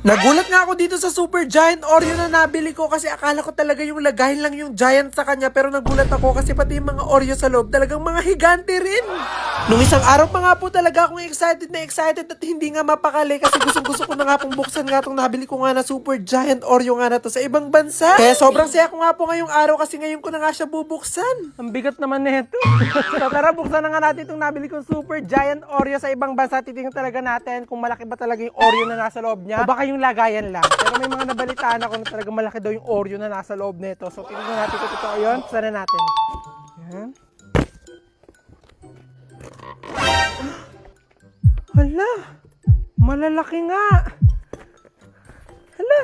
Nagulat nga ako dito sa Super Giant Oreo na nabili ko kasi akala ko talaga yung lagahin lang yung giant sa kanya, pero nagulat ako kasi pati yung mga Oreo sa loob talagang mga higante rin. Nung isang araw pa nga po talaga akong excited at hindi nga mapakali kasi gusto ko na nga pong buksan nga itong nabili ko nga na Super Giant Oreo nga na to sa ibang bansa. Kaya sobrang saya ko nga po ngayong araw kasi ngayon ko na nga siya bubuksan. Ang bigat naman nito. So tara, buksan na nga natin itong nabili kong Super Giant Oreo sa ibang bansa. Titingnan talaga natin kung malaki ba talaga yung Oreo na nasa loob niya o baka yung lagayan lang. Pero may mga nabalitaan ako na talaga malaki daw yung Oreo na nasa loob nito. So titingnan natin kung totoo yun. Buksan na natin. Yan. Hala, malalaki nga. Hala,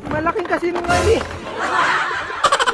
malaking kasi nung ali.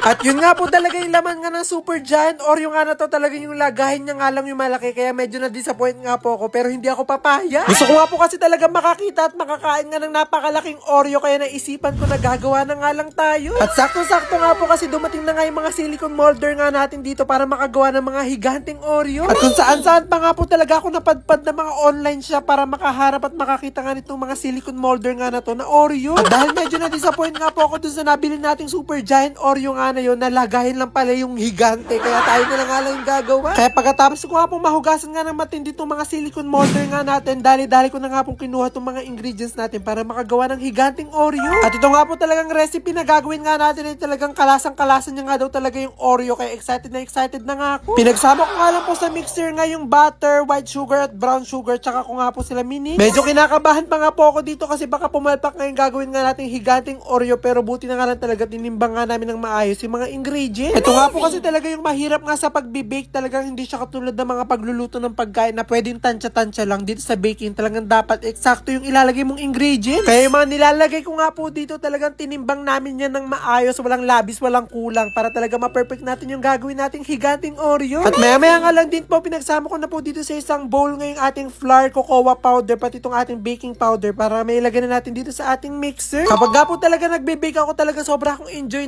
At yun nga po talaga yung laman nga ng Super Giant Oreo nga na to, talaga yung lagahin niya nga lang yung malaki, kaya medyo na-disappoint nga po ako, pero hindi ako papaya. Gusto ko nga po kasi talaga makakita at makakain nga ng napakalaking Oreo, kaya naisipan ko na gagawa na nga lang tayo. At sakto-sakto nga po kasi dumating na nga yung mga silicone molder nga natin dito para makagawa ng mga higanting Oreo. At kung saan-saan pa nga po talaga ako napadpad na mga online shop para makaharap at makakita nga nitong mga silicone molder nga na to na Oreo. At dahil medyo na-disappoint nga po ako dun sa nabili nating Super Giant Oreo nga na yun, nalagahin lang pala yung higante, kaya tayo na lang nga lang yung gagawa. Kaya pagkatapos ko nga pong mahugasan nga ng matindi itong mga silicone molder nga natin, dali-dali ko na nga pong kinuha itong mga ingredients natin para makagawa ng higanting Oreo. At ito nga po talagang recipe na gagawin nga natin ay talagang kalasang-kalasan niya nga daw talaga yung Oreo, kaya excited na nga ako. Pinagsama ko nga lang po sa mixer nga yung butter, white sugar at brown sugar, tsaka ko nga po sila mini. Medyo kinakabahan pa nga po ako dito kasi baka pumalpak nga yung gagawin nga nating higanting Oreo, pero buti na nga lang talaga tinimbang nga namin ng maayos yung mga ingredients. Ito nga po kasi talaga yung mahirap nga sa pagbe-bake, talagang hindi siya katulad ng mga pagluluto ng pagkain na pwedeng tansya-tansya lang. Dito sa baking talagang dapat eksakto yung ilalagay mong ingredients. Kaya yung mga nilalagay ko nga po dito talagang tinimbang namin yan ng maayos, walang labis, walang kulang, para talaga ma-perfect natin yung gagawin nating higanting Oreo. At maya-maya nga lang din po pinagsama ko na po dito sa isang bowl ngayong ating flour, cocoa powder, pati itong ating baking powder para may ilagay na natin dito sa ating mixer. Kapag nga po talaga nagbe-bake ako, talaga sobra akong enjoy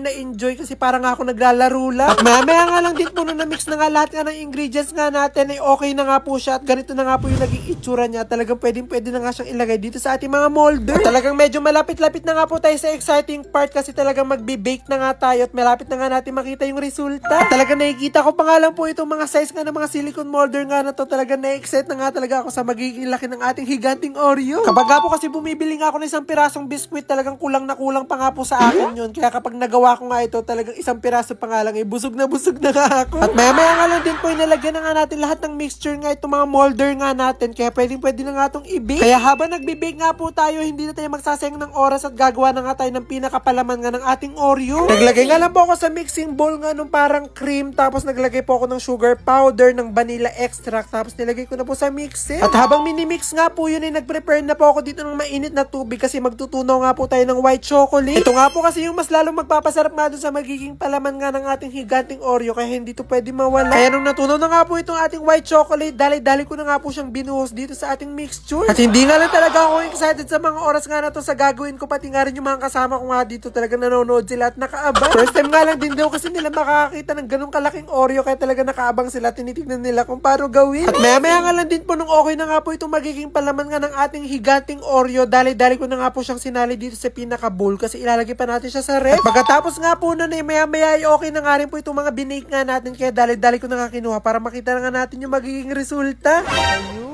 kasi parang ako naglalaro lang. At maya nga lang din po nung na-mix na nga lahat nga ng ingredients nga natin ay okay na nga po siya at ganito na nga po yung naging itsura niya. Talagang pwede na nga siyang ilagay dito sa ating mga molder. At talagang medyo malapit-lapit na nga po tayo sa exciting part kasi talagang magbe-bake na nga tayo at malapit na nga natin makita yung resulta. At talagang nakikita ko pa nga lang po itong mga size nga ng mga silicone molder nga na to. Talagang na-excite na nga talaga ako sa magiging laki ng ating higanting Oreo. Kapag nga po kasi bumibili nga ako ng isang pirasong biskwit, talagang kulang na pa nga po sa akin yun. Kaya kapag nagawa ko nga ito, talagang isang piraso pa nga lang, busog na nga ako. At maya nga lang din po, inalagyan na nga natin lahat ng mixture nga itong mga molder nga natin, kaya pwede na nga itong i-bake. Kaya habang nagbe-bake nga po tayo, hindi na tayo magsasayang ng oras at gagawa na nga tayo ng pinakapalaman nga ng ating Oreo. Naglagay nga lang po ako sa mixing bowl nga nung parang cream, tapos naglagay po ako ng sugar powder, ng vanilla extract, tapos nilagay ko na po sa mixer. At habang mini-mix nga po yun, ay nag-prepare na po ako dito ng mainit na tubig kasi magtutunaw nga po tayo ng white chocolate. Ito nga po kasi yung mas lalong magpapasarap nga dun sa magiging palaman nga ng ating higanting Oreo, kaya hindi to pwede mawala. Kaya nung natunaw na nga po itong ating white chocolate, dali-dali ko na nga po siyang binuhos dito sa ating mixture. At hindi nga lang talaga ako excited sa mga oras nga na to sa gagawin ko, pati nga rin yung mga kasama ko nga dito, talaga nanonood sila at nakaabang. First time nga lang din daw kasi nila makakakita ng ganung kalaking Oreo, kaya talaga nakaabang sila, tinitignan nila kung paano gawin. At maya nga lang din po nung okay na nga po itong magiging palaman nga ng ating higanting Oreo, dali-dali ko na nga po siyang sinali dito sa pinaka-bowl kasi ilalagay pa natin siya sa ref. At pagkatapos nga po nun ay maya-maya ay okay na nga rin po itong mga binake nga natin, kaya dali-dali ko na nga kinuha para makita na nga natin yung magiging resulta. Ayun.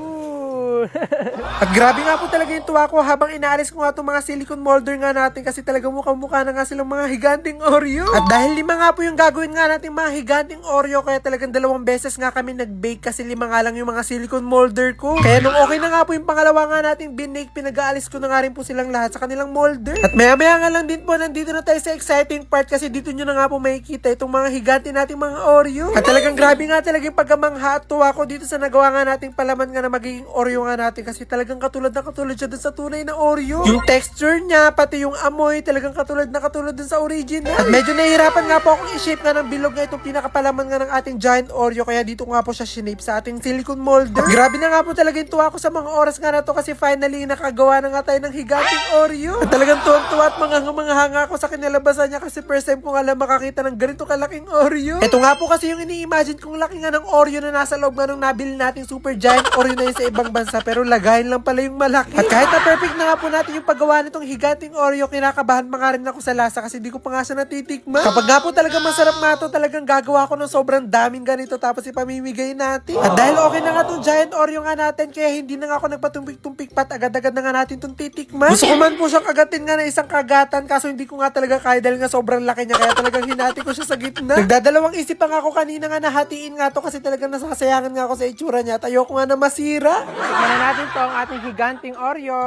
At grabe nga po talaga yung tuwa ko habang inaalis ko nga itong mga silicone molder nga natin kasi talaga mukha-mukha na nga silang mga higanting Oreo. At dahil 5 nga po yung gagawin nga natin mga higanting Oreo, kaya talagang 2 beses nga kami nag-bake kasi 5 nga lang yung mga silicone molder ko. Kaya nung okay na nga po yung pangalawa nga nating binake, pinag-aalis ko na nga rin po silang lahat sa kanilang molder. At maya nga lang din po, nandito na tayo sa exciting part kasi dito nyo na nga po makikita itong mga higanting nating mga Oreo. At talagang grabe nga talaga yung pagkamangha at tuwa ko dito sa nagawa nga nating palaman nga na magiging Oreo nga natin kasi talagang katulad siya dun sa tunay na Oreo. Yung texture niya, pati yung amoy, talagang katulad dun sa original. At medyo nahihirapan nga po akong i-shape nga ng bilog nga itong pinakapalaman nga ng ating giant Oreo, kaya dito nga po siya shinape sa ating silicone molder. At grabe na nga po talaga yung tuwa ko sa mga oras nga na to kasi finally nakagawa na nga tayo ng higanting Oreo. At talagang tuwang-tuwa at mga ako sa kinalabasan niya kasi first time ko nga lang makakita ng ganito kalaking Oreo. Ito nga po kasi yung ini-imagine kong laki nga ng Oreo na nasa loob nga nung nabili nating Super Giant Oreo na yun sa ibang bansa. bansa pero lagayin lang pala yung malaki. At kahit na perfect na nga po natin yung paggawa nitong higanting Oreo, kinakabahan pa nga rin ako sa lasa kasi hindi ko pa nga siya natitikman. Kapag nga po talaga masarap nga to, talagang gagawa ko ng sobrang daming ganito tapos ipamimigay natin. At dahil okay na nga tong giant Oreo nga natin, kaya hindi na nga ako nagpatumpik-tumpik pat, agad-agad na nga natin tong titikman. Gusto ko man po siyang kagatin nga na isang kagatan, kaso hindi ko nga talaga kaya dahil nga sobrang laki niya, kaya talagang hinati ko siya sa gitna. Nagdadalawang isip pa nga ako kanina nga nahatiin nga to kasi talagang nasasayangan nga ako sa itsura niya at ayoko nga na masira. Tikman na natin to ang ating higanting Oreo.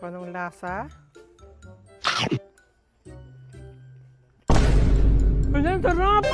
Anong lasa? Ayan, sarap!